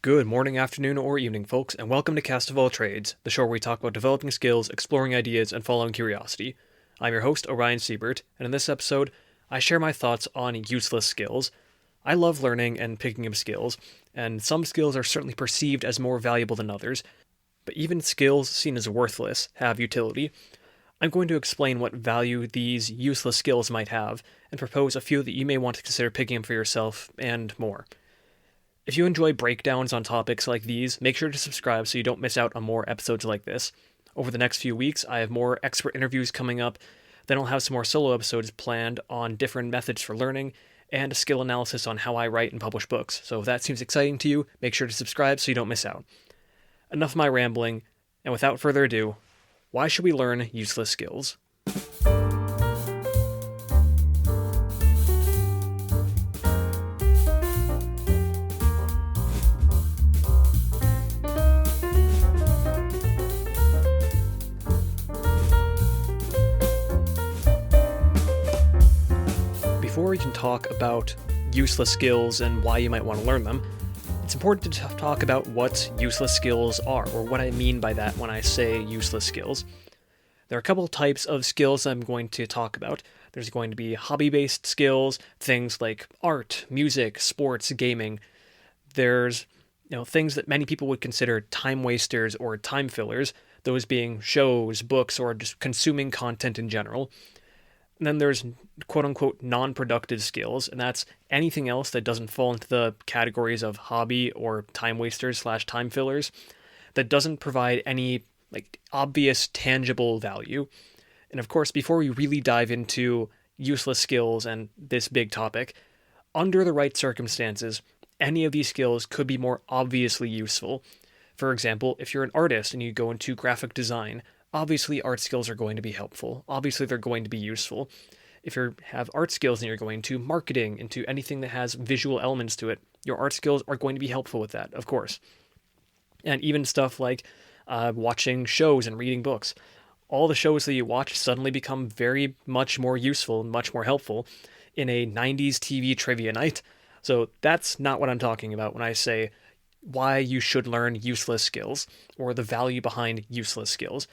Good morning, afternoon, or evening, folks, and welcome to Cast of All Trades, the show where we talk about developing skills, exploring ideas, and following curiosity. I'm your host, Orion Siebert, and in this episode, I share my thoughts on useless skills. I love learning and picking up skills, and some skills are certainly perceived as more valuable than others, but even skills seen as worthless have utility. I'm going to explain what value these useless skills might have, and propose a few that you may want to consider picking up for yourself, and more. If you enjoy breakdowns on topics like these, make sure to subscribe so you don't miss out on more episodes like this. Over the next few weeks, I have more expert interviews coming up, then I'll have some more solo episodes planned on different methods for learning, and a skill analysis on how I write and publish books. So if that seems exciting to you, make sure to subscribe so you don't miss out. Enough of my rambling, and without further ado, why should we learn useless skills? Before we can talk about useless skills and why you might want to learn them, it's important to talk about what useless skills are, or what I mean by that when I say useless skills. There are a couple types of skills I'm going to talk about. There's going to be hobby-based skills, things like art, music, sports, gaming. There's things that many people would consider time wasters or time fillers, those being shows, books, or just consuming content in general. And then there's quote-unquote non-productive skills, and that's anything else that doesn't fall into the categories of hobby or time wasters / time fillers, that doesn't provide any obvious tangible value. And of course, before we really dive into useless skills and this big topic, under the right circumstances, any of these skills could be more obviously useful. For example, if you're an artist and you go into graphic design, obviously art skills are going to be helpful. Obviously they're going to be useful. If you have art skills and you're going to marketing, into anything that has visual elements to it, your art skills are going to be helpful with that, of course. And even stuff like watching shows and reading books. All the shows that you watch suddenly become very much more useful and much more helpful in a 90s TV trivia night. So that's not what I'm talking about when I say why you should learn useless skills, or the value behind useless skills.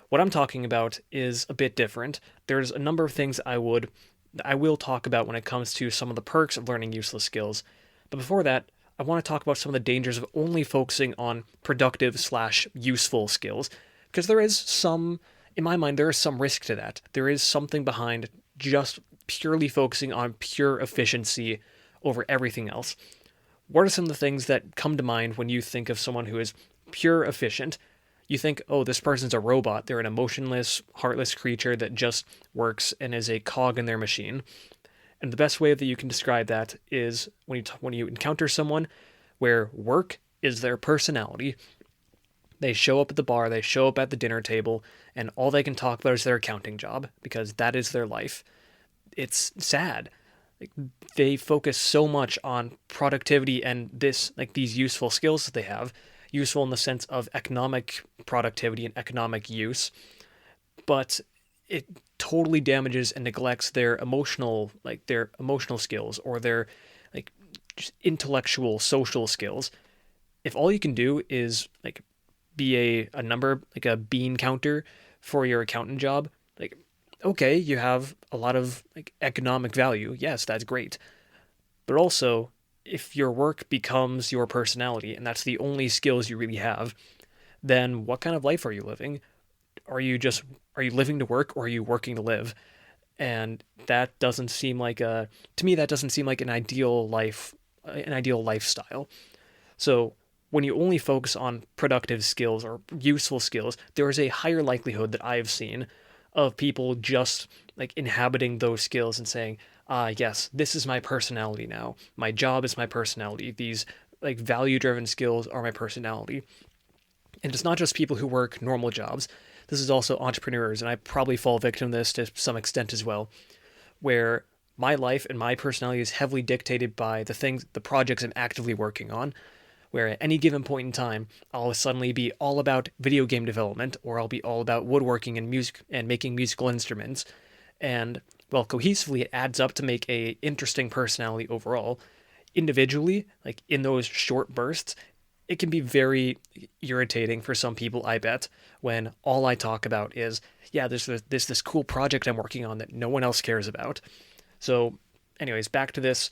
What I'm talking about is a bit different. There's a number of things I will talk about when it comes to some of the perks of learning useless skills. But before that, I want to talk about some of the dangers of only focusing on productive / useful skills, because there is some, in my mind, there is some risk to that. There is something behind just purely focusing on pure efficiency over everything else. What are some of the things that come to mind when you think of someone who is pure efficient? You think, oh, this person's a robot. They're an emotionless, heartless creature that just works and is a cog in their machine. And the best way that you can describe that is when you encounter someone where work is their personality. They show up at the bar, they show up at the dinner table, and all they can talk about is their accounting job, because that is their life. It's sad. They focus so much on productivity and these useful skills that they have, useful in the sense of economic productivity and economic use, but it totally damages and neglects their emotional skills, or their just intellectual, social skills. If all you can do is be a number, a bean counter for your accountant job, okay, you have a lot of economic value. Yes, that's great. But also, if your work becomes your personality and that's the only skills you really have, then what kind of life are you living? Are you living to work, or are you working to live? And that doesn't seem to me, that doesn't seem like an ideal lifestyle. So when you only focus on productive skills or useful skills, there is a higher likelihood that I've seen of people just inhabiting those skills and saying, yes, this is my personality now. My job is my personality. These value-driven skills are my personality. And it's not just people who work normal jobs. This is also entrepreneurs, and I probably fall victim to this to some extent as well, where my life and my personality is heavily dictated by the projects I'm actively working on, where at any given point in time, I'll suddenly be all about video game development, or I'll be all about woodworking and music and making musical instruments. And well, cohesively, it adds up to make a interesting personality overall. Individually, in those short bursts, it can be very irritating for some people, I bet, when all I talk about is, yeah, there's this cool project I'm working on that no one else cares about. So, anyways, back to this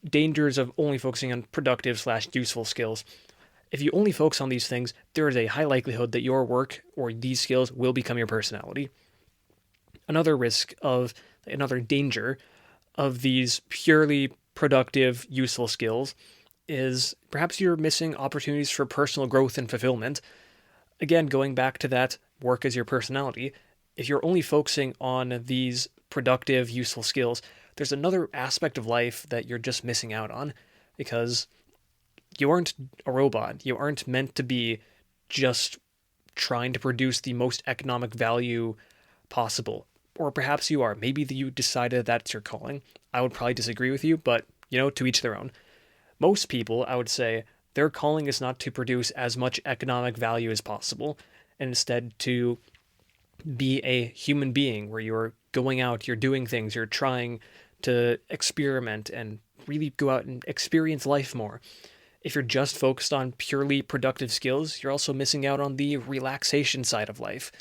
dangers of only focusing on productive slash useful skills. If you only focus on these things, there is a high likelihood that your work or these skills will become your personality. Another danger of these purely productive, useful skills is perhaps you're missing opportunities for personal growth and fulfillment. Again, going back to that work as your personality, if you're only focusing on these productive, useful skills, there's another aspect of life that you're just missing out on because you aren't a robot. You aren't meant to be just trying to produce the most economic value possible. Or perhaps you are. Maybe you decided that's your calling. I would probably disagree with you, but to each their own. Most people, I would say, their calling is not to produce as much economic value as possible, and instead to be a human being where you're going out, you're doing things, you're trying to experiment and really go out and experience life more. If you're just focused on purely productive skills, you're also missing out on the relaxation side of life.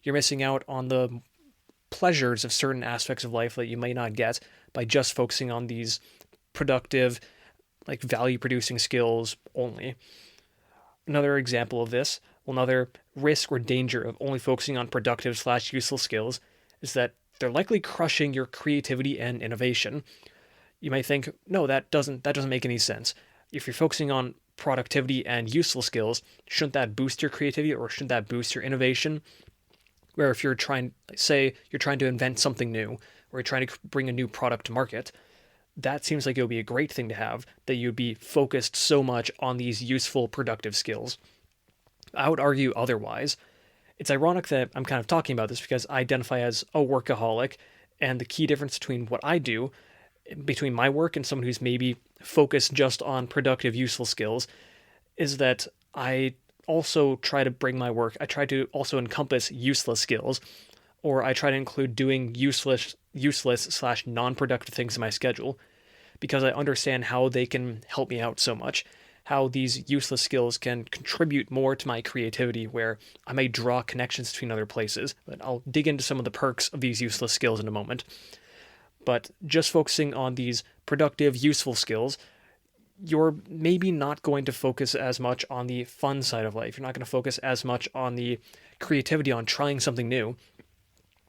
You're missing out on the pleasures of certain aspects of life that you may not get by just focusing on these productive, like value producing skills only. Another example of this, another risk or danger of only focusing on productive slash useful skills is that they're likely crushing your creativity and innovation. You might think, no, that doesn't make any sense. If you're focusing on productivity and useful skills, shouldn't that boost your creativity or shouldn't that boost your innovation? Where if you're trying to invent something new or you're trying to bring a new product to market, that seems like it would be a great thing to have, that you'd be focused so much on these useful, productive skills. I would argue otherwise. It's ironic that I'm kind of talking about this because I identify as a workaholic, and the key difference between what I do, between my work and someone who's maybe focused just on productive, useful skills, is that I also try to bring my work, I try to also encompass useless skills, or I try to include doing useless slash non-productive things in my schedule because I understand how they can help me out so much, how these useless skills can contribute more to my creativity where I may draw connections between other places. But I'll dig into some of the perks of these useless skills in a moment. But just focusing on these productive, useful skills, you're maybe not going to focus as much on the fun side of life. You're not going to focus as much on the creativity, on trying something new,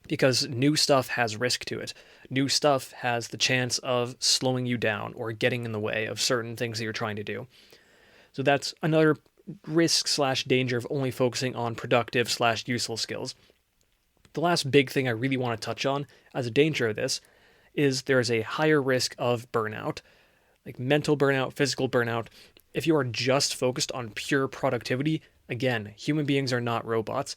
because new stuff has risk to it. New stuff has the chance of slowing you down or getting in the way of certain things that you're trying to do. So that's another risk slash danger of only focusing on productive slash useful skills. The last big thing I really want to touch on as a danger of this is there is a higher risk of burnout, like mental burnout, physical burnout. If you are just focused on pure productivity, again, human beings are not robots.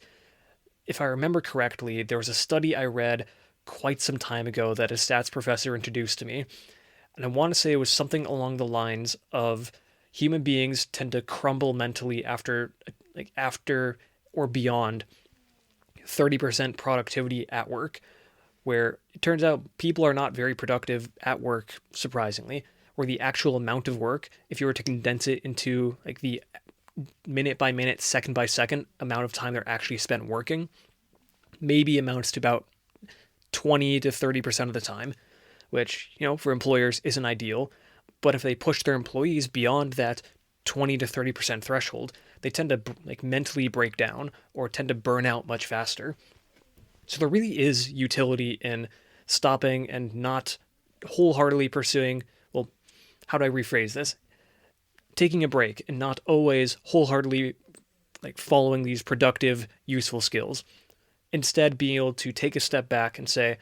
If I remember correctly, there was a study I read quite some time ago that a stats professor introduced to me, and I want to say it was something along the lines of human beings tend to crumble mentally after or beyond 30% productivity at work, where it turns out people are not very productive at work, surprisingly, where the actual amount of work, if you were to condense it into like the minute by minute, second by second amount of time they're actually spent working, maybe amounts to about 20 to 30% of the time, which, for employers isn't ideal. But if they push their employees beyond that 20 to 30% threshold, they tend to mentally break down or tend to burn out much faster. So there really is utility in stopping and not wholeheartedly pursuing, well, how do I rephrase this? Taking a break and not always wholeheartedly following these productive, useful skills. Instead, being able to take a step back and say,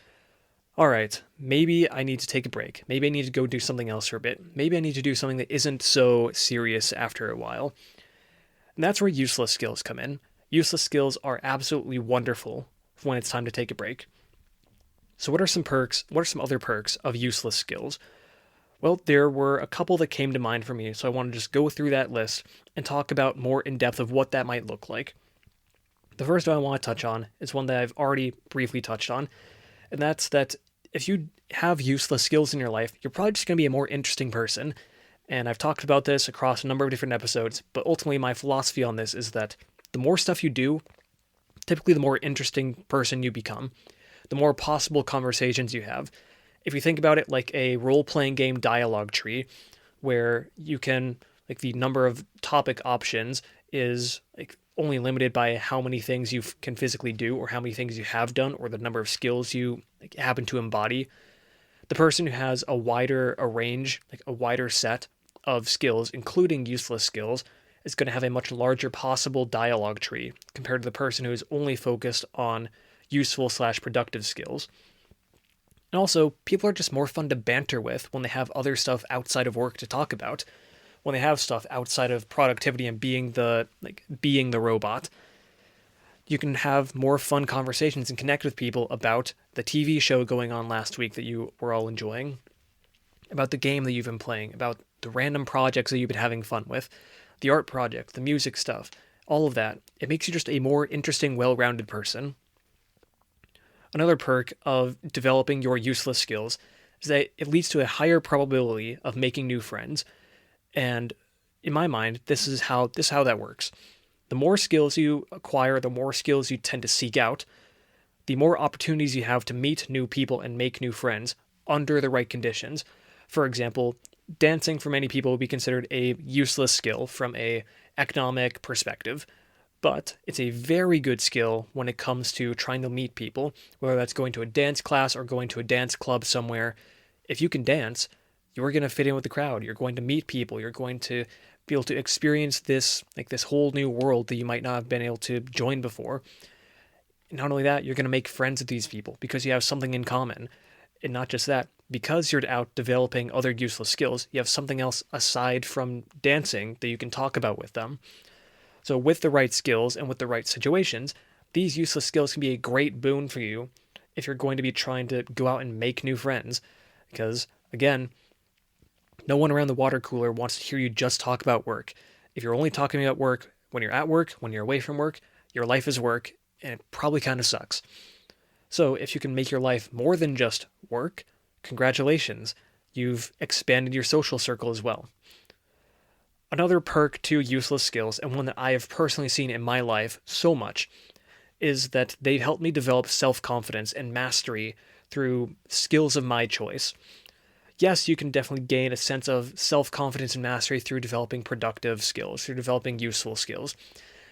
all right, maybe I need to take a break. Maybe I need to go do something else for a bit. Maybe I need to do something that isn't so serious after a while. And that's where useless skills come in. Useless skills are absolutely wonderful when it's time to take a break. So what are some perks? What are some other perks of useless skills? Well, there were a couple that came to mind for me, so I want to just go through that list and talk about more in depth of what that might look like. The first one I want to touch on is one that I've already briefly touched on, and that's that if you have useless skills in your life, you're probably just going to be a more interesting person, And I've talked about this across a number of different episodes, but ultimately my philosophy on this is that the more stuff you do, typically the more interesting person you become, the more possible conversations you have. If you think about it like a role-playing game dialogue tree, where you can, like, the number of topic options is like only limited by how many things you can physically do or how many things you have done or the number of skills you like, happen to embody. The person who has a range, like a wider set of skills, including useless skills, is going to have a much larger possible dialogue tree compared to the person who is only focused on useful/productive skills. And also, people are just more fun to banter with when they have other stuff outside of work to talk about. When they have stuff outside of productivity and being the robot, you can have more fun conversations and connect with people about the TV show going on last week that you were all enjoying, about the game that you've been playing, about the random projects that you've been having fun with, the art project, the music stuff, all of that. It makes you just a more interesting, well-rounded person. Another perk of developing your useless skills is that it leads to a higher probability of making new friends. And in my mind, this is how that works. The more skills you acquire, the more skills you tend to seek out, the more opportunities you have to meet new people and make new friends under the right conditions. For example, dancing for many people would be considered a useless skill from a economic perspective, but it's a very good skill when it comes to trying to meet people, whether that's going to a dance class or going to a dance club somewhere. If you can dance, you're going to fit in with the crowd. You're going to meet people. You're going to be able to experience this whole new world that you might not have been able to join before. And not only that, you're going to make friends with these people because you have something in common. And not just that, because you're out developing other useless skills, you have something else aside from dancing that you can talk about with them. So with the right skills and with the right situations, these useless skills can be a great boon for you if you're going to be trying to go out and make new friends. Because, again, no one around the water cooler wants to hear you just talk about work. If you're only talking about work when you're at work, when you're away from work, your life is work, and it probably kind of sucks. So if you can make your life more than just work, congratulations. You've expanded your social circle as well. Another perk to useless skills, and one that I have personally seen in my life so much, is that they've helped me develop self-confidence and mastery through skills of my choice. Yes, you can definitely gain a sense of self-confidence and mastery through developing productive skills, through developing useful skills.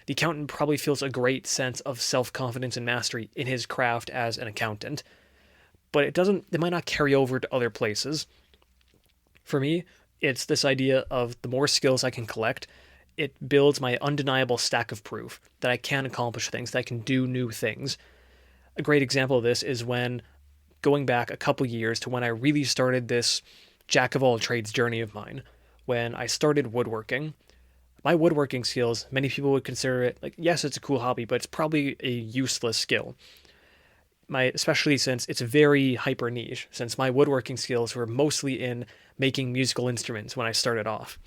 The accountant probably feels a great sense of self-confidence and mastery in his craft as an accountant, but it might not carry over to other places. For me, it's this idea of the more skills I can collect, it builds my undeniable stack of proof that I can accomplish things, that I can do new things. A great example of this is when, going back a couple years to when I really started this jack of all trades journey of mine, when I started woodworking. My woodworking skills, many people would consider it like, yes, it's a cool hobby, but it's probably a useless skill. Especially since it's very hyper niche, since my woodworking skills were mostly in making musical instruments when I started off.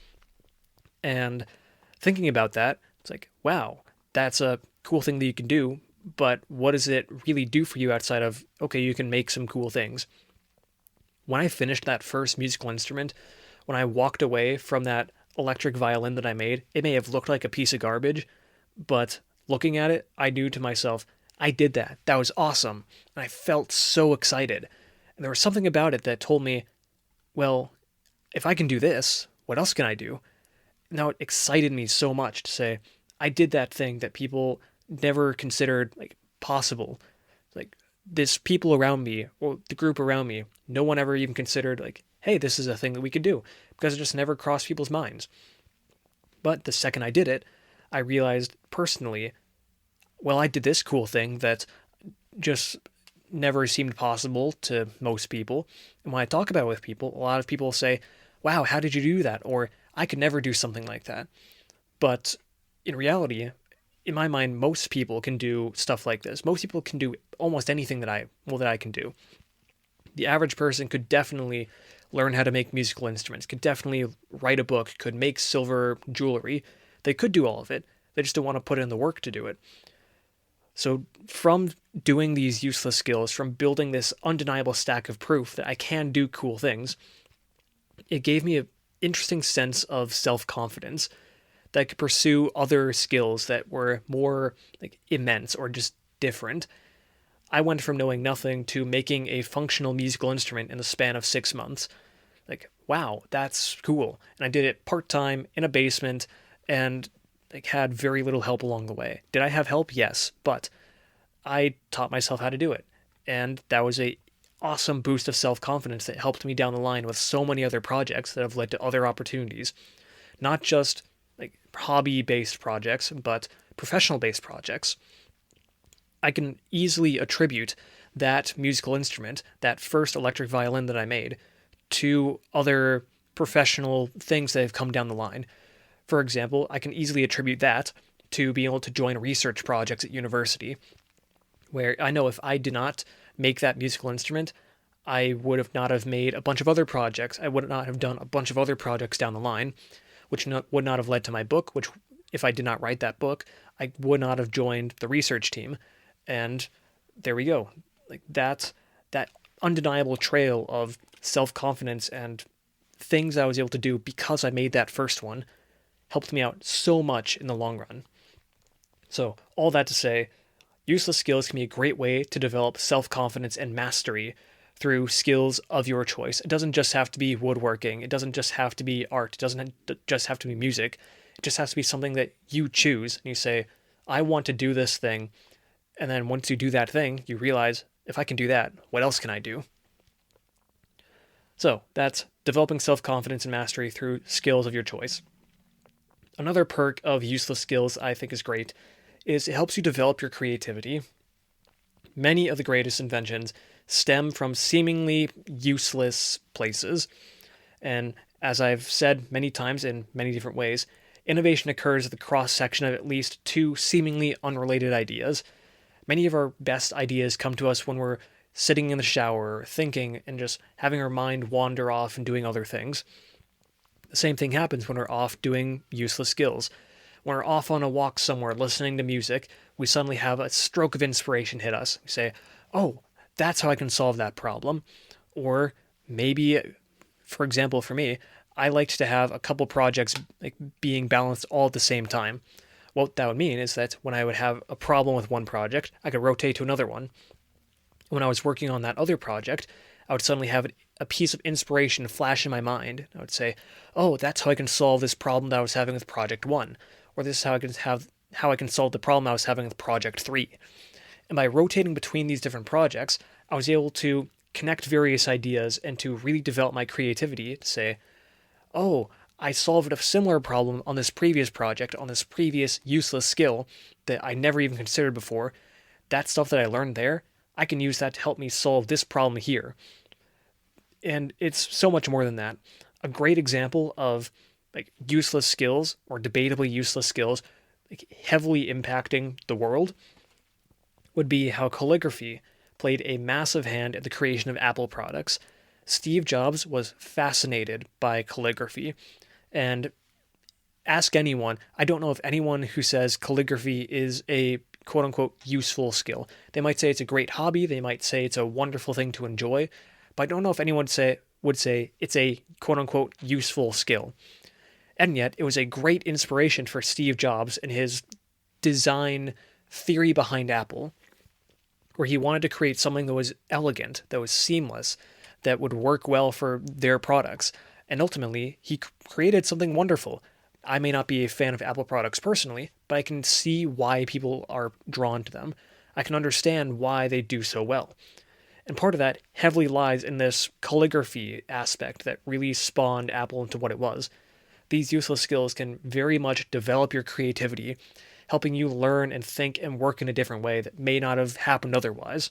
And thinking about that, it's like, wow, that's a cool thing that you can do, but what does it really do for you outside of, okay, you can make some cool things? When I finished that first musical instrument, when I walked away from that electric violin that I made, it may have looked like a piece of garbage, but looking at it, I knew to myself, I did that. That was awesome. And I felt so excited. And there was something about it that told me, well, if I can do this, what else can I do? Now it excited me so much to say, I did that thing that people never considered like possible. Like this people around me or the group around me, no one ever even considered like, hey, this is a thing that we could do, because it just never crossed people's minds. But the second I did it, I realized personally, well, I did this cool thing that just never seemed possible to most people. And when I talk about it with people, a lot of people say, wow, how did you do that? Or I could never do something like that. But in reality, in my mind, most people can do stuff like this. Most people can do almost anything that I can do. The average person could definitely learn how to make musical instruments, could definitely write a book, could make silver jewelry. They could do all of it. They just don't want to put in the work to do it. So from doing these useless skills, from building this undeniable stack of proof that I can do cool things, it gave me interesting sense of self-confidence that I could pursue other skills that were more like immense or just different. I went from knowing nothing to making a functional musical instrument in the span of 6 months. Like, wow, that's cool. And I did it part-time in a basement and like had very little help along the way. Did I have help? Yes, but I taught myself how to do it. And that was a awesome boost of self-confidence that helped me down the line with so many other projects that have led to other opportunities. Not just like hobby-based projects, but professional-based projects. I can easily attribute that musical instrument, that first electric violin that I made, to other professional things that have come down the line. For example, I can easily attribute that to being able to join research projects at university, where I know if I did not make that musical instrument, I would have not have made a bunch of other projects. I would not have done a bunch of other projects down the line, which would not have led to my book, which if I did not write that book, I would not have joined the research team. And there we go. Like that undeniable trail of self-confidence and things I was able to do because I made that first one helped me out so much in the long run. So, all that to say, useless skills can be a great way to develop self-confidence and mastery through skills of your choice. It doesn't just have to be woodworking. It doesn't just have to be art. It doesn't just have to be music. It just has to be something that you choose and you say, I want to do this thing. And then once you do that thing, you realize, if I can do that, what else can I do? So that's developing self-confidence and mastery through skills of your choice. Another perk of useless skills I think is great is it helps you develop your creativity. Many of the greatest inventions stem from seemingly useless places. And as I've said many times in many different ways, innovation occurs at the cross-section of at least two seemingly unrelated ideas. Many of our best ideas come to us when we're sitting in the shower, thinking, and just having our mind wander off and doing other things. The same thing happens when we're off doing useless skills. When we're off on a walk somewhere listening to music, we suddenly have a stroke of inspiration hit us. We say, oh, that's how I can solve that problem. Or maybe, for example, for me, I liked to have a couple projects like being balanced all at the same time. What that would mean is that when I would have a problem with one project, I could rotate to another one. When I was working on that other project, I would suddenly have a piece of inspiration flash in my mind. I would say, oh, that's how I can solve this problem that I was having with project 1. Or this is how I can solve the problem I was having with project 3. And by rotating between these different projects, I was able to connect various ideas and to really develop my creativity to say, oh, I solved a similar problem on this previous project, on this previous useless skill that I never even considered before. That stuff that I learned there, I can use that to help me solve this problem here. And it's so much more than that. A great example of like useless skills or debatably useless skills like heavily impacting the world would be how calligraphy played a massive hand in the creation of Apple products. Steve Jobs was fascinated by calligraphy, and ask anyone, I don't know of anyone who says calligraphy is a quote unquote useful skill. They might say it's a great hobby, they might say it's a wonderful thing to enjoy, but I don't know if anyone would say it's a quote unquote useful skill. And yet, it was a great inspiration for Steve Jobs and his design theory behind Apple, where he wanted to create something that was elegant, that was seamless, that would work well for their products. And ultimately, he created something wonderful. I may not be a fan of Apple products personally, but I can see why people are drawn to them. I can understand why they do so well. And part of that heavily lies in this calligraphy aspect that really spawned Apple into what it was. These useless skills can very much develop your creativity, helping you learn and think and work in a different way that may not have happened otherwise.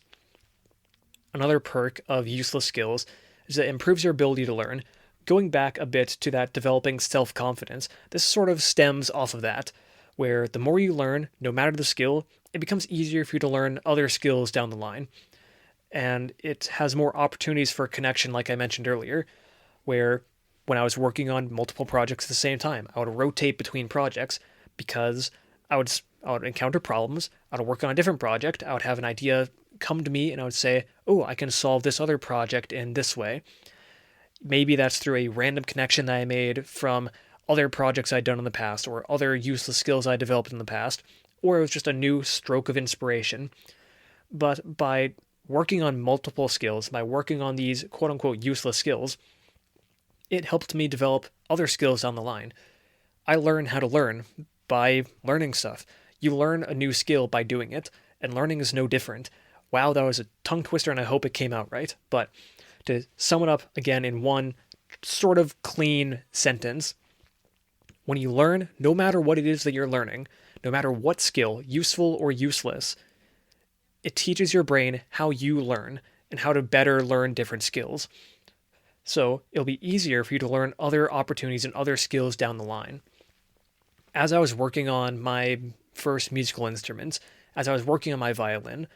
Another perk of useless skills is that it improves your ability to learn. Going back a bit to that developing self-confidence, this sort of stems off of that, where the more you learn, no matter the skill, it becomes easier for you to learn other skills down the line. And it has more opportunities for connection, like I mentioned earlier, where when I was working on multiple projects at the same time, I would rotate between projects because I would encounter problems. I would work on a different project. I would have an idea come to me and I would say, oh, I can solve this other project in this way. Maybe that's through a random connection that I made from other projects I'd done in the past or other useless skills I developed in the past, or it was just a new stroke of inspiration. But by working on multiple skills, by working on these quote unquote useless skills, it helped me develop other skills down the line. I learned how to learn by learning stuff. You learn a new skill by doing it, and learning is no different. Wow, that was a tongue twister, and I hope it came out right. But to sum it up again in one sort of clean sentence, when you learn, no matter what it is that you're learning, no matter what skill, useful or useless, it teaches your brain how you learn and how to better learn different skills. So it'll be easier for you to learn other opportunities and other skills down the line. As I was working on my first musical instruments, as I was working on my violin,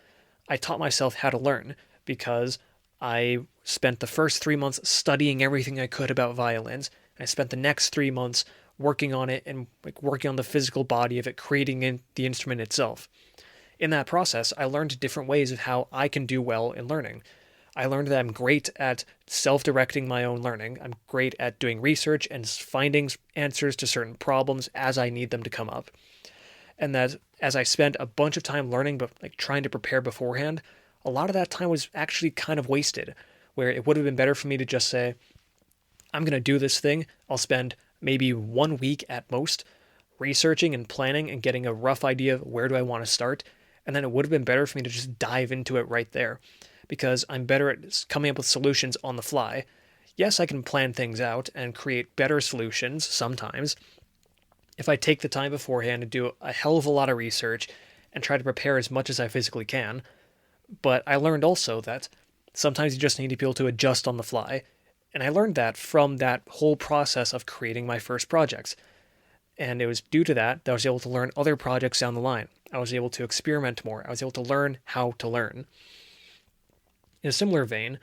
I taught myself how to learn because I spent the first 3 months studying everything I could about violins. And I spent the next 3 months working on it and working on the physical body of it, creating the instrument itself. In that process, I learned different ways of how I can do well in learning. I learned that I'm great at self-directing my own learning. I'm great at doing research and finding answers to certain problems as I need them to come up. And that as I spent a bunch of time learning, but trying to prepare beforehand, a lot of that time was actually kind of wasted, where it would have been better for me to just say, I'm going to do this thing. I'll spend maybe 1 week at most researching and planning and getting a rough idea of where do I want to start. And then it would have been better for me to just dive into it right there, because I'm better at coming up with solutions on the fly. Yes, I can plan things out and create better solutions sometimes if I take the time beforehand to do a hell of a lot of research and try to prepare as much as I physically can. But I learned also that sometimes you just need to be able to adjust on the fly. And I learned that from that whole process of creating my first projects. And it was due to that I was able to learn other projects down the line. I was able to experiment more. I was able to learn how to learn. In a similar vein,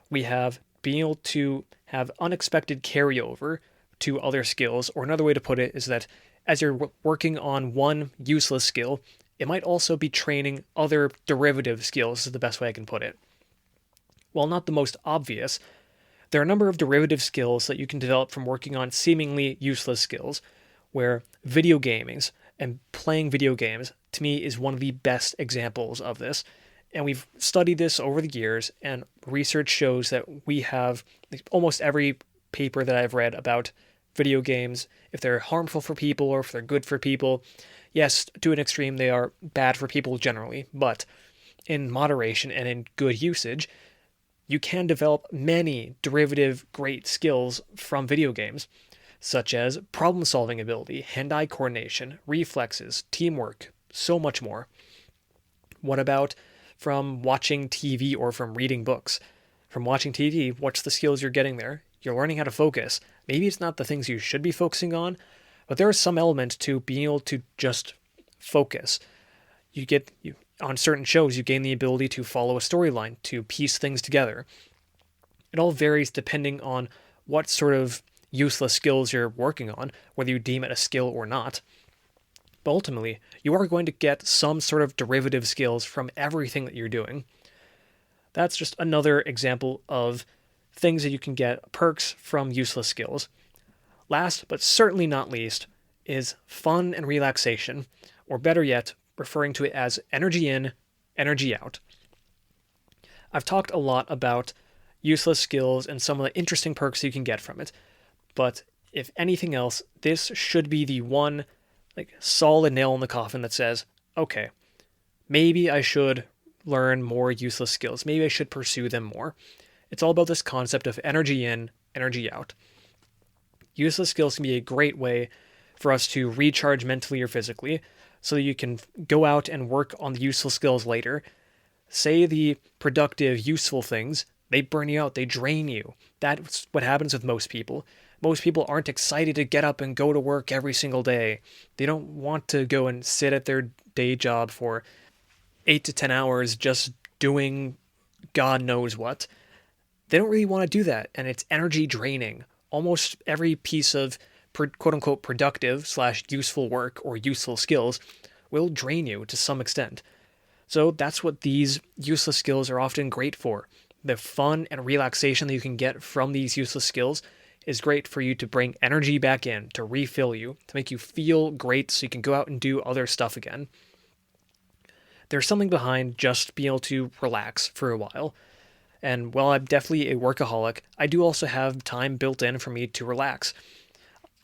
we have being able to have unexpected carryover to other skills, or another way to put it is that as you're working on one useless skill, it might also be training other derivative skills, is the best way I can put it. While not the most obvious, there are a number of derivative skills that you can develop from working on seemingly useless skills, where video gamings and playing video games, to me, is one of the best examples of this. And we've studied this over the years, and research shows that we have almost every paper that I've read about video games, if they're harmful for people or if they're good for people. Yes, to an extreme, they are bad for people generally, but in moderation and in good usage, you can develop many derivative great skills from video games, such as problem-solving ability, hand-eye coordination, reflexes, teamwork, so much more. What about from watching TV or from reading books? From watching TV, what's the skills you're getting there? You're learning how to focus. Maybe it's not the things you should be focusing on, but there is some element to being able to just focus. On certain shows, you gain the ability to follow a storyline, to piece things together. It all varies depending on what sort of useless skills you're working on, whether you deem it a skill or not. But ultimately, you are going to get some sort of derivative skills from everything that you're doing. That's just another example of things that you can get, perks from useless skills. Last, but certainly not least, is fun and relaxation, or better yet, referring to it as energy in, energy out. I've talked a lot about useless skills and some of the interesting perks you can get from it, but if anything else, this should be the one solid nail in the coffin that says, okay, maybe I should learn more useless skills. Maybe I should pursue them more. It's all about this concept of energy in, energy out. Useless skills can be a great way for us to recharge mentally or physically so that you can go out and work on the useful skills later. Say the productive, useful things, they burn you out, they drain you. That's what happens with most people. Most people aren't excited to get up and go to work every single day. They don't want to go and sit at their day job for 8 to 10 hours just doing God knows what. They don't really want to do that, and it's energy draining. Almost every piece of quote-unquote productive / useful work or useful skills will drain you to some extent. So that's what these useless skills are often great for. the fun and relaxation that you can get from these useless skills is great for you to bring energy back in, to refill you, to make you feel great so you can go out and do other stuff again. There's something behind just being able to relax for a while. And while I'm definitely a workaholic, I do also have time built in for me to relax.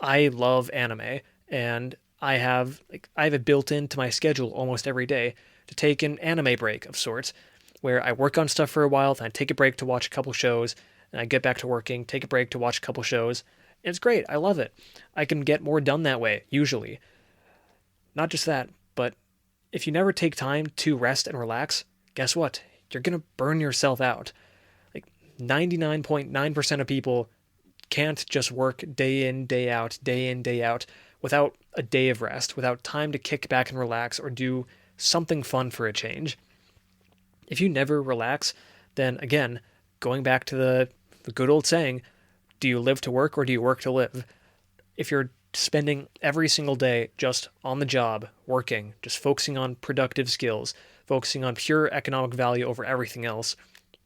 I love anime, and I have it built into my schedule almost every day to take an anime break of sorts, where I work on stuff for a while, then I take a break to watch a couple shows, and I get back to working, take a break to watch a couple shows. And it's great. I love it. I can get more done that way, usually. Not just that, but if you never take time to rest and relax, guess what? You're going to burn yourself out. Like 99.9% of people can't just work day in, day in, day out without a day of rest, without time to kick back and relax or do something fun for a change. If you never relax, then again, going back to the good old saying, do you live to work or do you work to live? If you're spending every single day just on the job, working, just focusing on productive skills, focusing on pure economic value over everything else,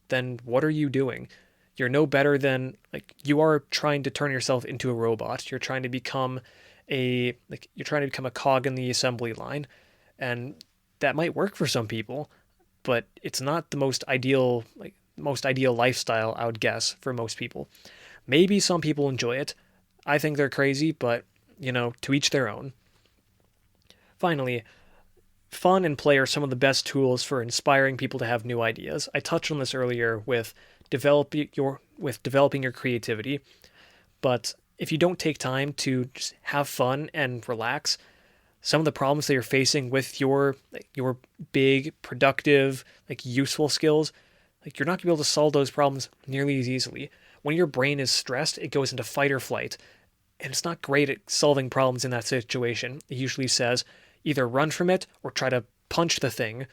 then what are you doing? You're no better than, like, you are trying to turn yourself into a robot. You're trying to become a cog in the assembly line, and that might work for some people, but it's not the most ideal lifestyle, I would guess, for most people. Maybe some people enjoy it. I think they're crazy, but to each their own. Finally, fun and play are some of the best tools for inspiring people to have new ideas. I touched on this earlier with developing your creativity, but if you don't take time to just have fun and relax, some of the problems that you're facing with your big, productive, useful skills, you're not gonna be able to solve those problems nearly as easily. When your brain is stressed, it goes into fight or flight, and it's not great at solving problems in that situation. It usually says either run from it or try to punch the thing.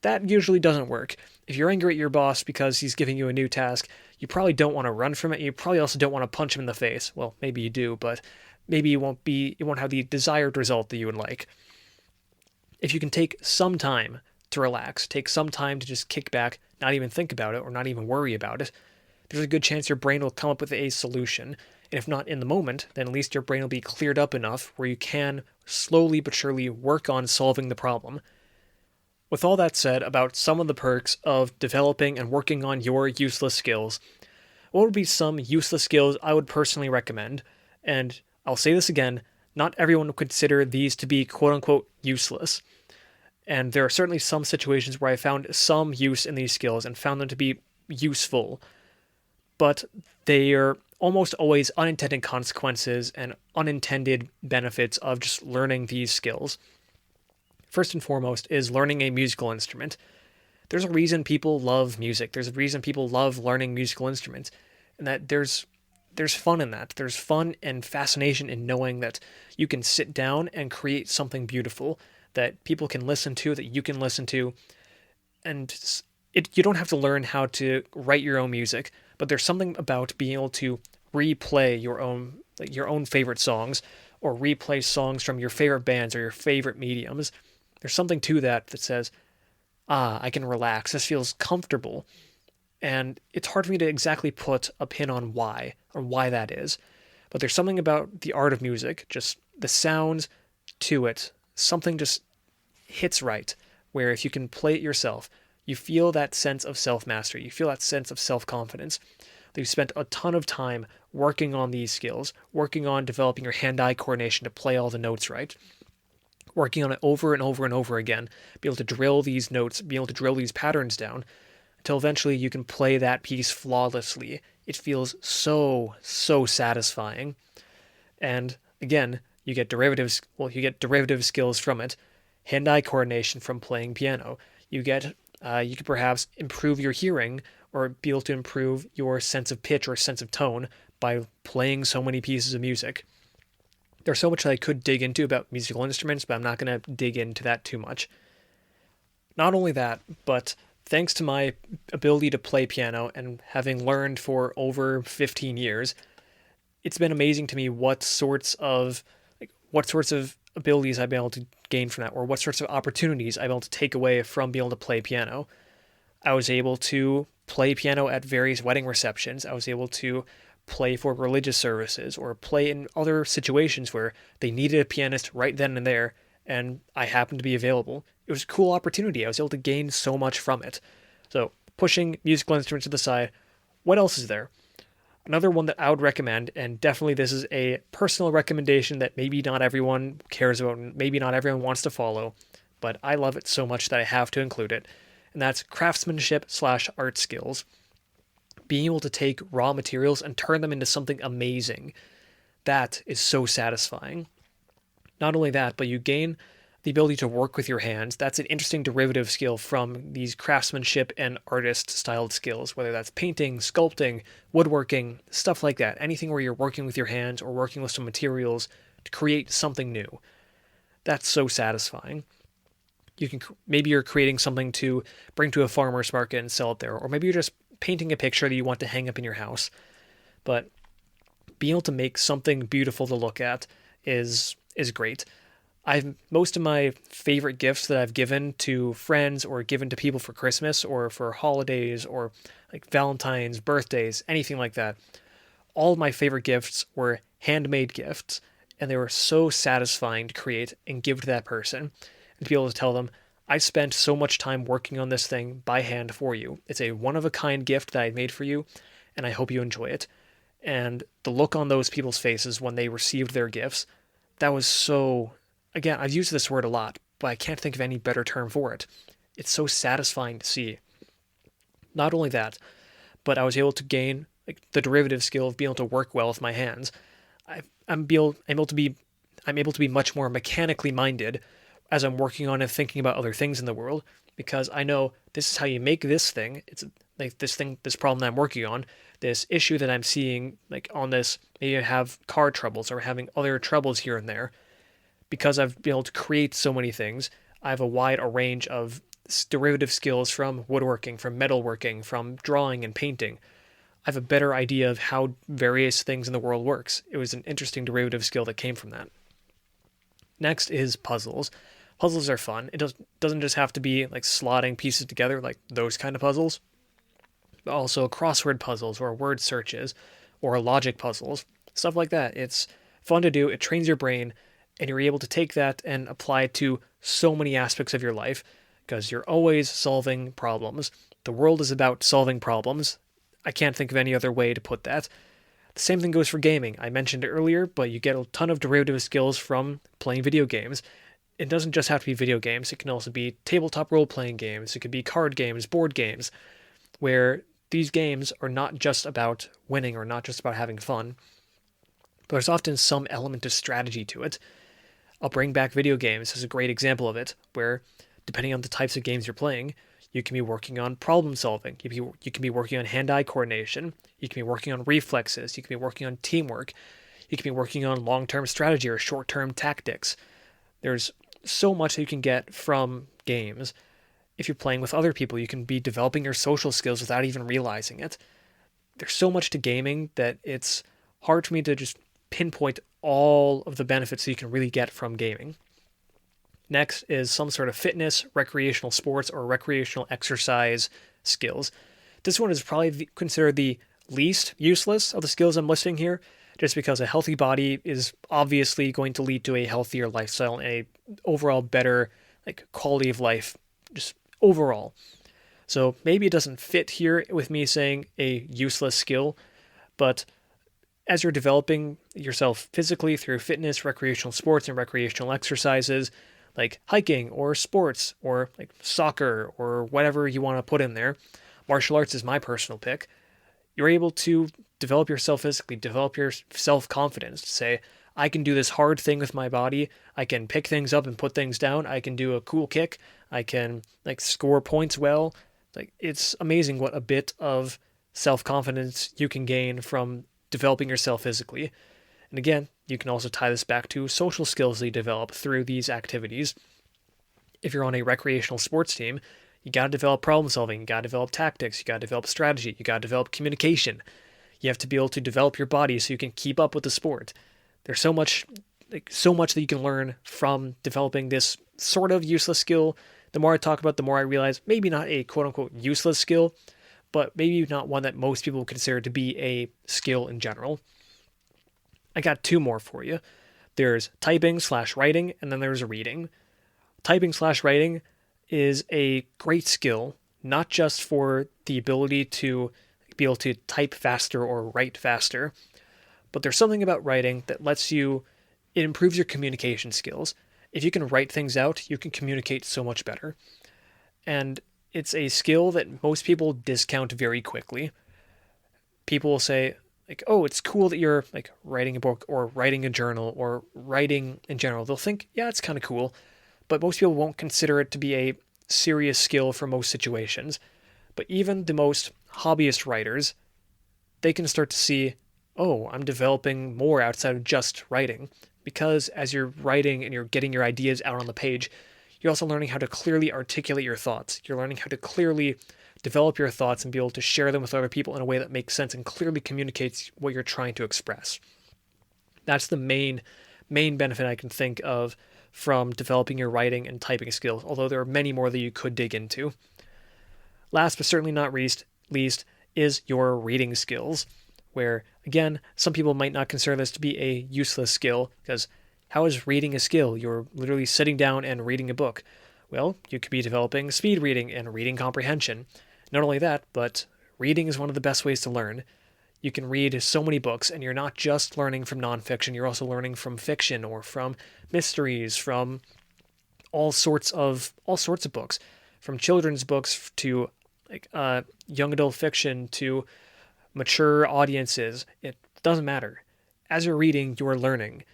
That usually doesn't work. If you're angry at your boss because he's giving you a new task, you probably don't want to run from it. You probably also don't want to punch him in the face. Well, maybe you do, but maybe it won't have the desired result that you would like. If you can take some time to relax, take some time to just kick back, not even think about it or not even worry about it, there's a good chance your brain will come up with a solution. And if not in the moment, then at least your brain will be cleared up enough where you can slowly but surely work on solving the problem. With all that said about some of the perks of developing and working on your useless skills, what would be some useless skills I would personally recommend? And I'll say this again, not everyone would consider these to be quote unquote useless. And there are certainly some situations where I found some use in these skills and found them to be useful, but they are almost always unintended consequences and unintended benefits of just learning these skills. First and foremost is learning a musical instrument. There's a reason people love music. There's a reason people love learning musical instruments, and that there's fun in that. There's fun and fascination in knowing that you can sit down and create something beautiful that people can listen to, that you can listen to, and you don't have to learn how to write your own music, but there's something about being able to replay your own favorite songs or replay songs from your favorite bands or your favorite mediums. There's something to that says, I can relax. This feels comfortable. And it's hard for me to exactly put a pin on why that is. But there's something about the art of music, just the sounds to it, something just hits right, where if you can play it yourself, you feel that sense of self-mastery. You feel that sense of self-confidence. You've spent a ton of time working on these skills, working on developing your hand-eye coordination to play all the notes right, working on it over and over and over again, be able to drill these notes, be able to drill these patterns down, until eventually you can play that piece flawlessly. It feels so satisfying. And again, you get derivative skills from it, hand-eye coordination from playing piano. You could perhaps improve your hearing or be able to improve your sense of pitch or sense of tone by playing so many pieces of music. There's so much that I could dig into about musical instruments, but I'm not going to dig into that too much. Not only that, but thanks to my ability to play piano and having learned for over 15 years, it's been amazing to me what sorts of abilities I've been able to gain from that, or what sorts of opportunities I've been able to take away from being able to play piano. I was able to play piano at various wedding receptions. I was able to play for religious services or play in other situations where they needed a pianist right then and there, and I happened to be available. It was a cool opportunity. I was able to gain so much from it. So, pushing musical instruments to the side, what else is there? Another one that I would recommend, and definitely this is a personal recommendation that maybe not everyone cares about, and maybe not everyone wants to follow, but I love it so much that I have to include it, and that's craftsmanship/art skills. Being able to take raw materials and turn them into something amazing. That is so satisfying. Not only that, but you gain the ability to work with your hands. That's an interesting derivative skill from these craftsmanship and artist styled skills, whether that's painting, sculpting, woodworking, stuff like that. Anything where you're working with your hands or working with some materials to create something new. That's so satisfying. Maybe you're creating something to bring to a farmer's market and sell it there, or maybe you're just painting a picture that you want to hang up in your house. But being able to make something beautiful to look at is great. Most of my favorite gifts that I've given to friends or given to people for Christmas or for holidays or like Valentine's, birthdays, anything like that. All of my favorite gifts were handmade gifts, and they were so satisfying to create and give to that person, and to be able to tell them, I spent so much time working on this thing by hand for you. It's a one-of-a-kind gift that I made for you, and I hope you enjoy it. And the look on those people's faces when they received their gifts, that was so... Again, I've used this word a lot, but I can't think of any better term for it. It's so satisfying to see. Not only that, but I was able to gain the derivative skill of being able to work well with my hands. I'm able to be much more mechanically minded as I'm working on and thinking about other things in the world, because I know this is how you make this thing. It's like this problem that I'm working on, this issue that I'm seeing on this. Maybe I have car troubles or having other troubles here and there. Because I've been able to create so many things, I have a wide range of derivative skills from woodworking, from metalworking, from drawing and painting. I have a better idea of how various things in the world works. It was an interesting derivative skill that came from that. Next is puzzles. Puzzles are fun. It doesn't just have to be like slotting pieces together, like those kind of puzzles, but also crossword puzzles or word searches or logic puzzles, stuff like that. It's fun to do. It trains your brain, and you're able to take that and apply it to so many aspects of your life because you're always solving problems. The world is about solving problems. I can't think of any other way to put that. The same thing goes for gaming. I mentioned it earlier, but you get a ton of derivative skills from playing video games. It doesn't just have to be video games. It can also be tabletop role-playing games. It could be card games, board games, where these games are not just about winning or not just about having fun, but there's often some element of strategy to it. I'll bring back video games as a great example of it, where depending on the types of games you're playing, you can be working on problem solving. You can be working on hand-eye coordination. You can be working on reflexes. You can be working on teamwork. You can be working on long-term strategy or short-term tactics. There's so much that you can get from games. If you're playing with other people, you can be developing your social skills without even realizing it. There's so much to gaming that it's hard for me to just pinpoint all of the benefits that you can really get from gaming. Next is some sort of fitness, recreational sports, or recreational exercise skills. This one is probably considered the least useless of the skills I'm listing here, just because a healthy body is obviously going to lead to a healthier lifestyle and a overall better quality of life, just overall. So maybe it doesn't fit here with me saying a useless skill, but as you're developing yourself physically through fitness, recreational sports, and recreational exercises, like hiking or sports or like soccer or whatever you want to put in there, martial arts is my personal pick, you're able to develop yourself physically, develop your self-confidence to say, I can do this hard thing with my body, I can pick things up and put things down, I can do a cool kick, I can score points well. It's amazing what a bit of self-confidence you can gain from developing yourself physically. And again, you can also tie this back to social skills that you develop through these activities. If you're on a recreational sports team, you got to develop problem solving, you got to develop tactics, you got to develop strategy, you got to develop communication. You have to be able to develop your body so you can keep up with the sport. There's so much that you can learn from developing this sort of useless skill. The more I talk about it, the more I realize maybe not a quote-unquote useless skill, but maybe not one that most people consider to be a skill in general. I got 2 more for you. There's typing/writing, and then there's reading. Typing/writing is a great skill, not just for the ability to be able to type faster or write faster, but there's something about writing that it improves your communication skills. If you can write things out, you can communicate so much better. And it's a skill that most people discount very quickly. People will say, like, oh, it's cool that you're like writing a book or writing a journal or writing in general. They'll think, yeah, it's kind of cool, but most people won't consider it to be a serious skill for most situations. But even the most hobbyist writers, they can start to see, oh, I'm developing more outside of just writing. Because as you're writing and you're getting your ideas out on the page, you're also learning how to clearly articulate your thoughts. You're learning how to clearly develop your thoughts and be able to share them with other people in a way that makes sense and clearly communicates what you're trying to express. That's the main benefit I can think of from developing your writing and typing skills, although there are many more that you could dig into. Last but certainly not least is your reading skills, where, again, some people might not consider this to be a useless skill, because how is reading a skill? You're literally sitting down and reading a book. Well, you could be developing speed reading and reading comprehension. Not only that, but reading is one of the best ways to learn. You can read so many books, and you're not just learning from nonfiction, you're also learning from fiction or from mysteries, from all sorts of books, from children's books to young adult fiction to mature audiences. It doesn't matter. As you're reading, you're learning.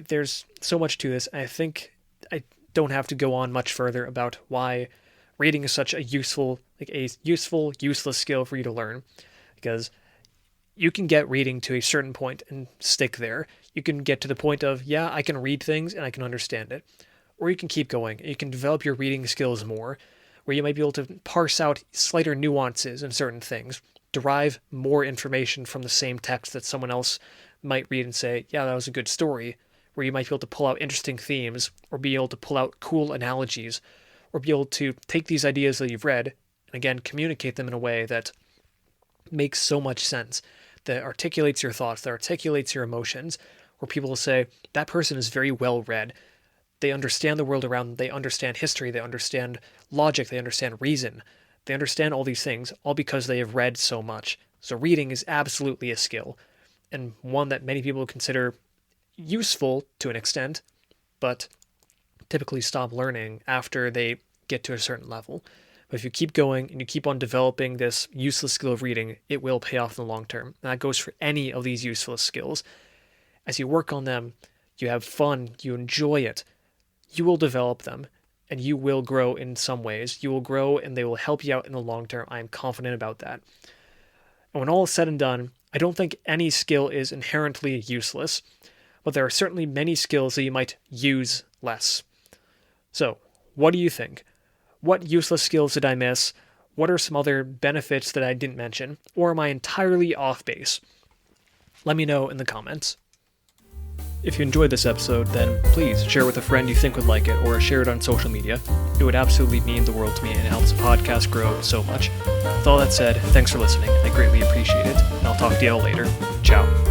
There's so much to this. I think I don't have to go on much further about why reading is such a useless skill for you to learn, because you can get reading to a certain point and stick there. You can get to the point of, yeah, I can read things and I can understand it. Or you can keep going. You can develop your reading skills more, where you might be able to parse out slighter nuances in certain things, derive more information from the same text that someone else might read and say, yeah, that was a good story, where you might be able to pull out interesting themes, or be able to pull out cool analogies, or be able to take these ideas that you've read and, again, communicate them in a way that makes so much sense, that articulates your thoughts, that articulates your emotions, where people will say, that person is very well read. They understand the world around them, they understand history, they understand logic, they understand reason, they understand all these things, all because they have read so much. So reading is absolutely a skill, and one that many people consider useful to an extent, but typically stop learning after they get to a certain level. But if you keep going and you keep on developing this useless skill of reading, it will pay off in the long term. And that goes for any of these useless skills. As you work on them, you have fun, you enjoy it, you will develop them, and you will grow in some ways. You will grow and they will help you out in the long term. I am confident about that. And when all is said and done, I don't think any skill is inherently useless, but there are certainly many skills that you might use less. So, what do you think? What useless skills did I miss? What are some other benefits that I didn't mention? Or am I entirely off base? Let me know in the comments. If you enjoyed this episode, then please share it with a friend you think would like it, or share it on social media. It would absolutely mean the world to me, and it helps the podcast grow so much. With all that said, thanks for listening. I greatly appreciate it, and I'll talk to you all later. Ciao.